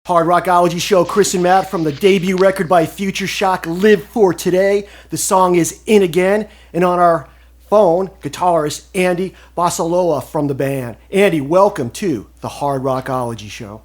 Hard Rockology Show, Chris and Matt from the debut record by Future Shock, Live For Today. The song is In Again, and on our phone, guitarist Andy Basiola from the band. Andy, welcome to the Hard Rockology Show.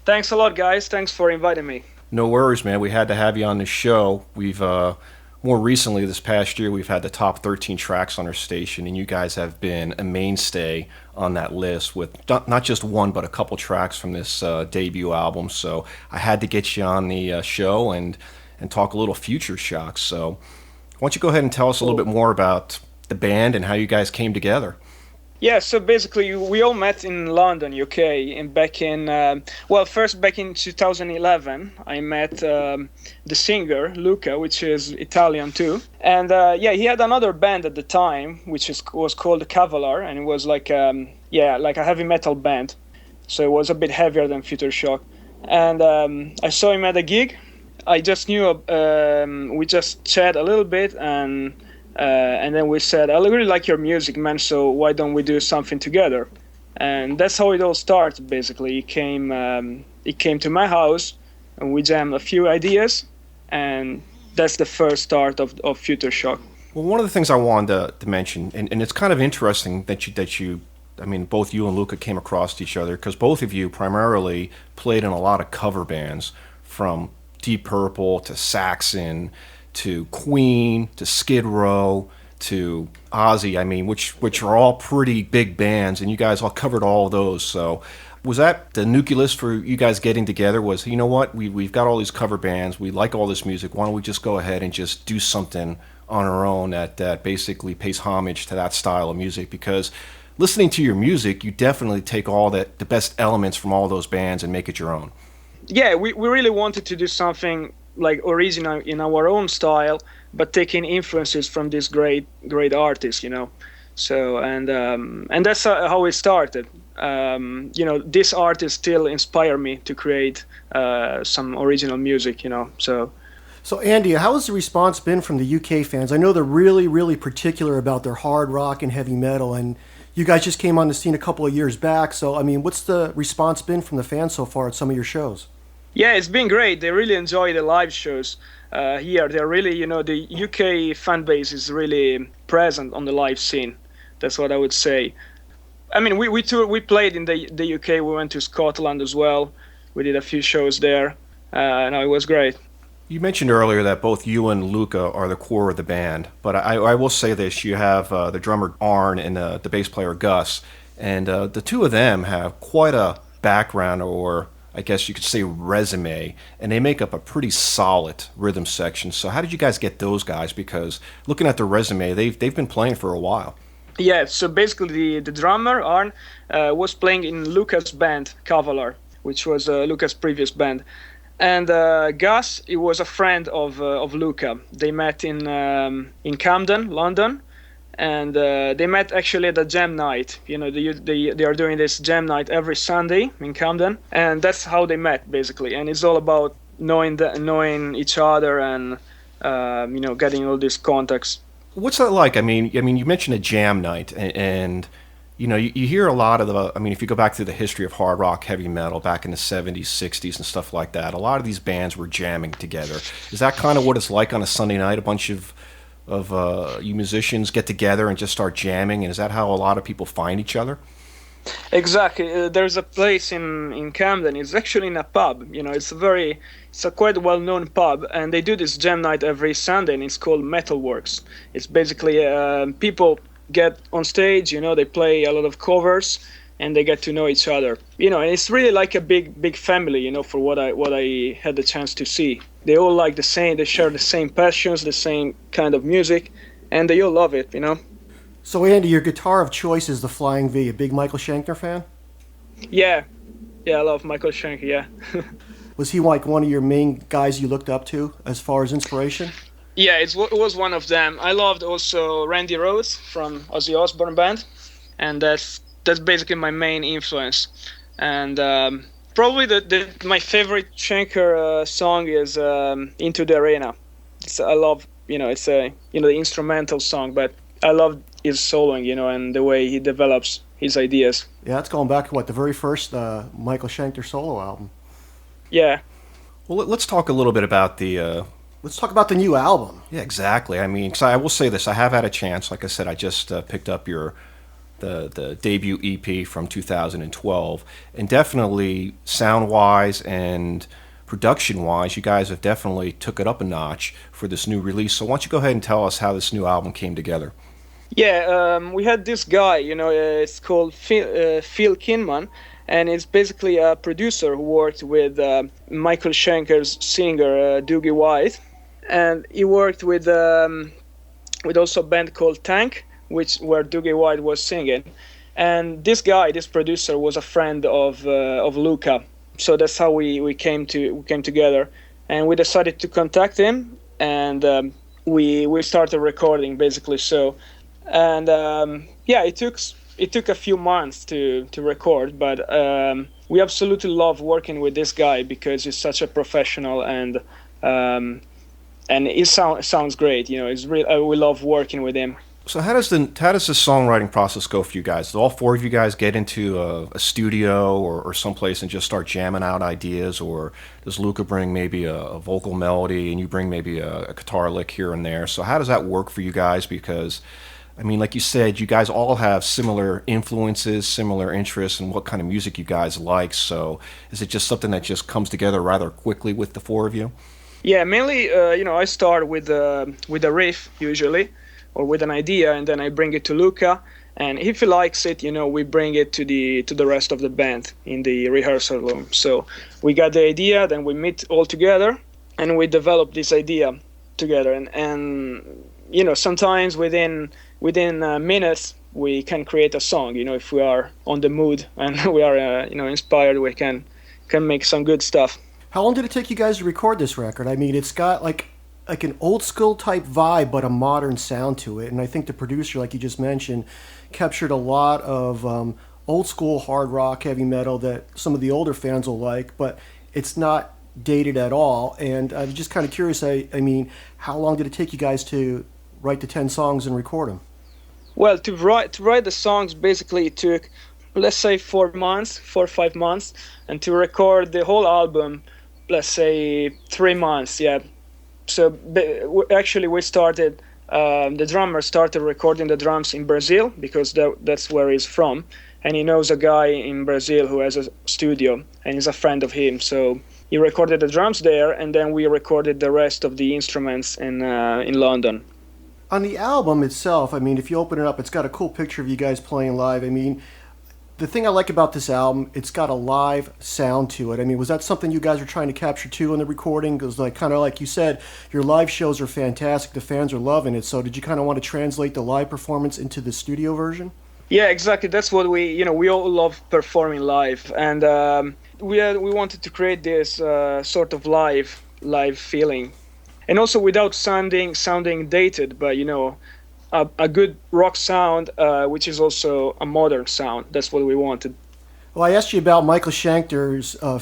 Thanks a lot, guys. Thanks for inviting me. No worries, man. We had to have you on the show. We've more recently this past year we've had the top 13 tracks on our station, and you guys have been a mainstay on that list with not just one but a couple tracks from this debut album. So I had to get you on the show and talk a little Future Shock. So why don't you go ahead and tell us a little bit more about the band and how you guys came together? Yeah, so basically we all met in London, UK, and first back in 2011, I met the singer, Luca, which is Italian too. And he had another band at the time, which was called Cavalier, and it was like a heavy metal band. So it was a bit heavier than Future Shock. And I saw him at a gig. I just knew, we just chat a little bit, and then we said, I really like your music, man, so why don't we do something together? And that's how it all started, basically. He came to my house, and we jammed a few ideas, and that's the first start of Future Shock. Well, one of the things I wanted to mention, and it's kind of interesting that both you and Luca came across each other, because both of you primarily played in a lot of cover bands, from Deep Purple to Saxon to Queen, to Skid Row, to Ozzy, which are all pretty big bands, and you guys all covered all of those. So was that the nucleus for you guys getting together? Was, you know what, we've got all these cover bands, we like all this music, why don't we just go ahead and just do something on our own that basically pays homage to that style of music? Because listening to your music, you definitely take all the best elements from all those bands and make it your own. Yeah, we really wanted to do something like original in our own style, but taking influences from these great artists, you know. So and that's how it started. This artist still inspire me to create some original music, you know. So Andy, how has the response been from the UK fans? I know they're really, really particular about their hard rock and heavy metal, and you guys just came on the scene a couple of years back. So, what's the response been from the fans so far at some of your shows? Yeah, it's been great. They really enjoy the live shows here. They're really, the UK fan base is really present on the live scene. That's what I would say. We played in the UK. We went to Scotland as well. We did a few shows there. And it was great. You mentioned earlier that both you and Luca are the core of the band, but I will say this: you have the drummer Arn and the bass player Gus, and the two of them have quite a background, or I guess you could say resume, and they make up a pretty solid rhythm section. So how did you guys get those guys? Because looking at their resume, they've been playing for a while. Yeah, so basically the drummer, Arn, was playing in Luca's band, Cavalier, which was Luca's previous band. And Gus, he was a friend of Luca. They met in Camden, London. And they met actually at a jam night. You know, they are doing this jam night every Sunday in Camden, and that's how they met basically. And it's all about knowing each other and getting all these contacts. What's that like? You mentioned a jam night, and you hear a lot of if you go back to the history of hard rock, heavy metal back in the 70s, 60s, and stuff like that, a lot of these bands were jamming together. Is that kind of what it's like on a Sunday night? A bunch of you musicians get together and just start jamming, and is that how a lot of people find each other? Exactly. There's a place in Camden. It's actually in a pub. It's a quite well-known pub, and they do this jam night every Sunday, and it's called Metalworks. It's basically people get on stage. They play a lot of covers, and they get to know each other. And it's really like a big family. For what I had the chance to see. They all like the same. They share the same passions, the same kind of music, and they all love it. So, Andy, your guitar of choice is the Flying V. A big Michael Schenker fan? Yeah, I love Michael Schenker. Yeah. Was he like one of your main guys you looked up to as far as inspiration? Yeah, it was one of them. I loved also Randy Rhoads from Ozzy Osbourne band, and that's basically my main influence. And probably my favorite Schenker song is Into the Arena. I love, it's the instrumental song, but I love his soloing, and the way he develops his ideas. Yeah, it's going back to the very first Michael Schenker solo album. Yeah. Well, let's talk a little bit about the. Let's talk about the new album. Yeah, exactly. I mean, 'cause I will say this: I have had a chance. Like I said, I just picked up the debut EP from 2012, and definitely sound wise and production wise, you guys have definitely took it up a notch for this new release. So why don't you go ahead and tell us how this new album came together? Yeah, we had this guy, it's called Phil Kinman, and it's basically a producer who worked with Michael Schenker's singer, Doogie White. And he worked with also a band called Tank, where Doogie White was singing. And this guy, this producer, was a friend of Luca. So that's how we came together, and we decided to contact him, and we started recording basically. So, and yeah, it took a few months to record, but we absolutely love working with this guy because he's such a professional, and it sounds great. It's we love working with him. So how does the songwriting process go for you guys? Do all four of you guys get into a studio or someplace and just start jamming out ideas, or does Luca bring maybe a vocal melody and you bring maybe a guitar lick here and there? So how does that work for you guys? Because I mean, like you said, you guys all have similar influences, similar interests, and what kind of music you guys like. So is it just something that just comes together rather quickly with the four of you? Yeah, mainly, I start with a riff usually, or with an idea, and then I bring it to Luca. And if he likes it, we bring it to the rest of the band in the rehearsal room. So we got the idea, then we meet all together, and we develop this idea together. And sometimes within minutes we can create a song. If we are on the mood and we are inspired, we can make some good stuff. How long did it take you guys to record this record? I mean, it's got like an old school type vibe, but a modern sound to it. And I think the producer, like you just mentioned, captured a lot of old school hard rock, heavy metal that some of the older fans will like, but it's not dated at all. And I'm just kind of curious, I mean, how long did it take you guys to write the 10 songs and record them? Well, to write the songs, basically it took, let's say, 4 or 5 months, and to record the whole album, let's say 3 months. Yeah. So actually we started, the drummer started recording the drums in Brazil because that's where he's from, and he knows a guy in Brazil who has a studio and he's a friend of him. So he recorded the drums there, and then we recorded the rest of the instruments in London. On the album itself, I mean, if you open it up, it's got a cool picture of you guys playing live. I mean, the thing I like about this album, it's got a live sound to it. I mean, was that something you guys were trying to capture too in the recording? Because kind of like you said, your live shows are fantastic. The fans are loving it. So did you kind of want to translate the live performance into the studio version? Yeah, exactly. That's what we all love performing live, and we wanted to create this sort of live feeling, and also without sounding dated, but a good rock sound, which is also a modern sound. That's what we wanted. Well, I asked you about Michael Schenker's your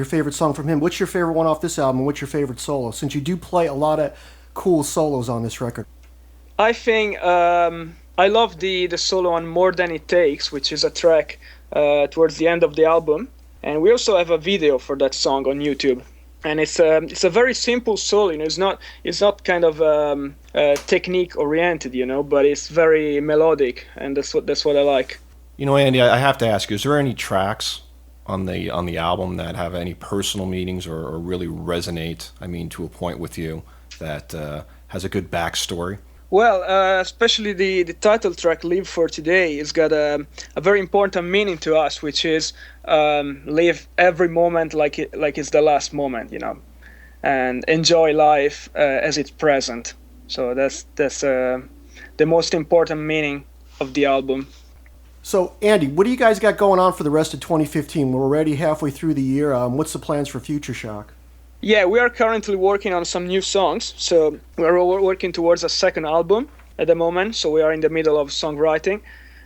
favorite song from him. What's your favorite one off this album, and what's your favorite solo? Since you do play a lot of cool solos on this record. I think I love the solo on More Than It Takes, which is a track towards the end of the album. And we also have a video for that song on YouTube. And it's a very simple solo, it's not kind of technique oriented, but it's very melodic, and that's what I like. Andy, I have to ask you: is there any tracks on the album that have any personal meanings or really resonate? I mean, to a point with you that has a good backstory? Well, especially the title track, Live for Today, has got a very important meaning to us, which is live every moment like it's the last moment, and enjoy life as it's present. So that's the most important meaning of the album. So, Andy, what do you guys got going on for the rest of 2015? We're already halfway through the year. What's the plans for Future Shock? Yeah, we are currently working on some new songs. So we're working towards a second album at the moment. So we are in the middle of songwriting.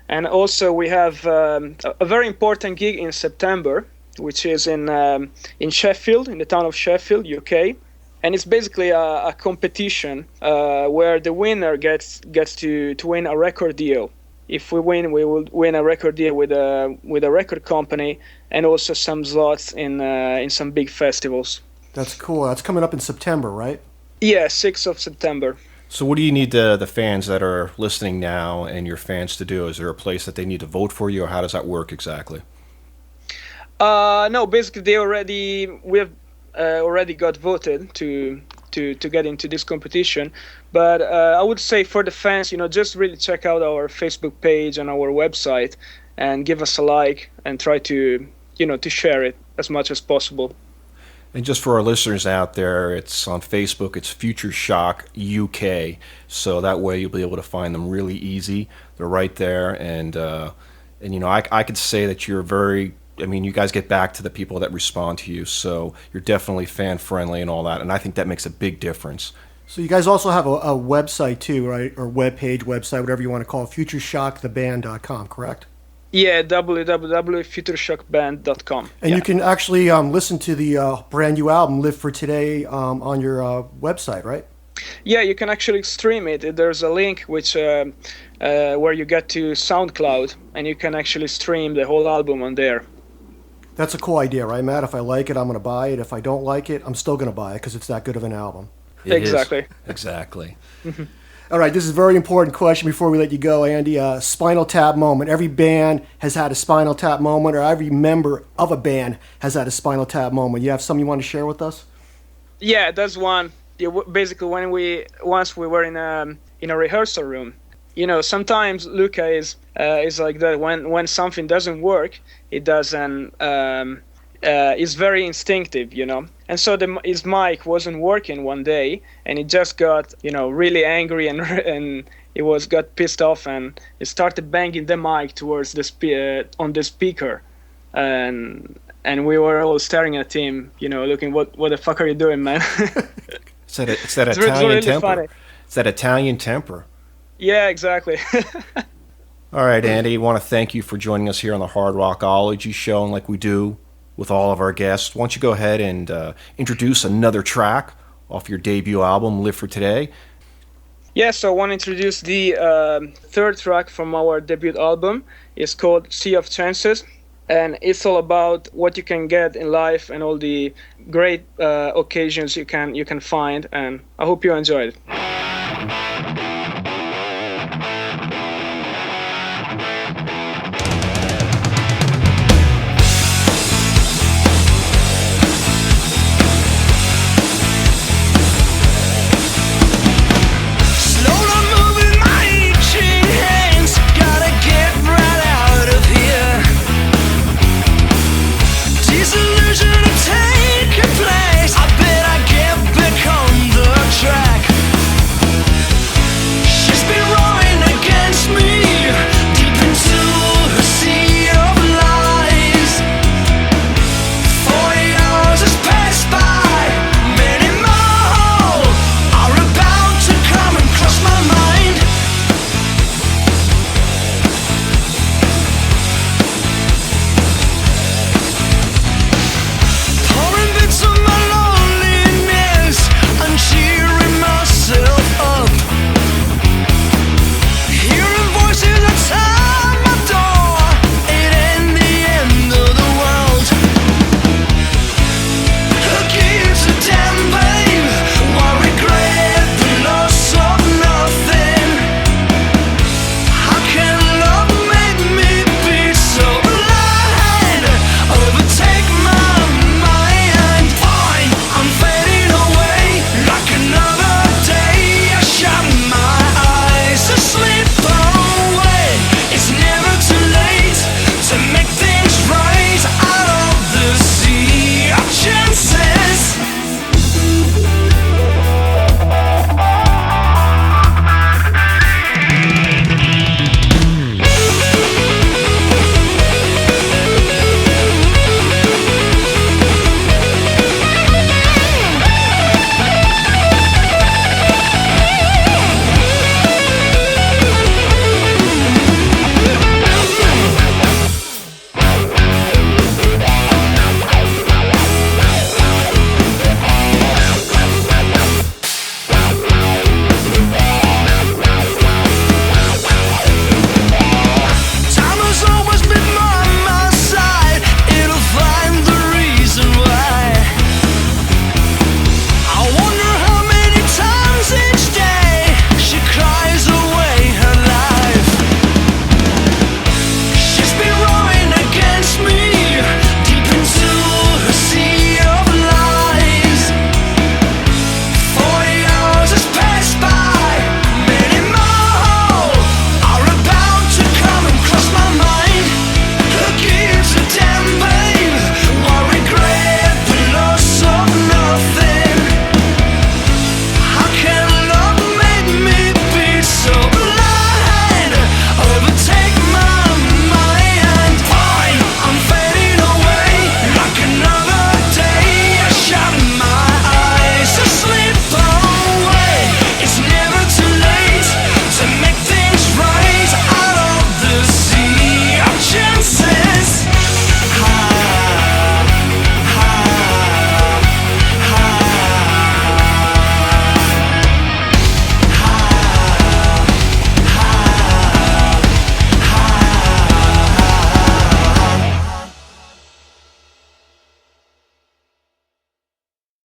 And also we have a very important gig in September, which is in Sheffield, in the town of Sheffield, UK. And it's basically a competition where the winner gets to win a record deal. If we win, we will win a record deal with a record company, and also some slots in some big festivals. That's cool. That's coming up in September, right? Yeah, 6th of September. So what do you need the fans that are listening now and your fans to do? Is there a place that they need to vote for you, or how does that work exactly? No, basically we have already got voted to get into this competition. But I would say for the fans, just really check out our Facebook page and our website and give us a like and try to share it as much as possible. And just for our listeners out there, it's on Facebook. It's Future Shock UK. So that way you'll be able to find them really easy. They're right there. And I could say that you're very, you guys get back to the people that respond to you. So you're definitely fan friendly and all that. And I think that makes a big difference. So you guys also have a website too, right? Or website, whatever you want to call it, futureshocktheband.com, correct? Yeah, www.futureshockband.com. And you can actually listen to the brand new album, Live for Today, on your website, right? Yeah, you can actually stream it. There's a link which where you get to SoundCloud, and you can actually stream the whole album on there. That's a cool idea, right, Matt? If I like it, I'm going to buy it. If I don't like it, I'm still going to buy it because it's that good of an album. Exactly. Exactly. All right, this is a very important question before we let you go, Andy. Spinal Tap moment. Every band has had a Spinal Tap moment, or every member of a band has had a Spinal Tap moment. You have something you want to share with us? Yeah, that's one. Yeah, basically, once we were in a rehearsal room, sometimes Luca is like that. When something doesn't work, it doesn't. It's very instinctive, And so his mic wasn't working one day, and he just got, really angry and he got pissed off, and he started banging the mic towards on the speaker, and we were all staring at him, looking, what the fuck are you doing, man? It's that Italian really temper. funny. It's that Italian temper. Yeah, exactly. All right, Andy, I want to thank you for joining us here on the Hard Rockology Show, and like we do with all of our guests, why don't you go ahead and introduce another track off your debut album, Live for Today? Yeah, so I want to introduce the third track from our debut album. It's called Sea of Chances, and it's all about what you can get in life and all the great occasions you can find, and I hope you enjoy it.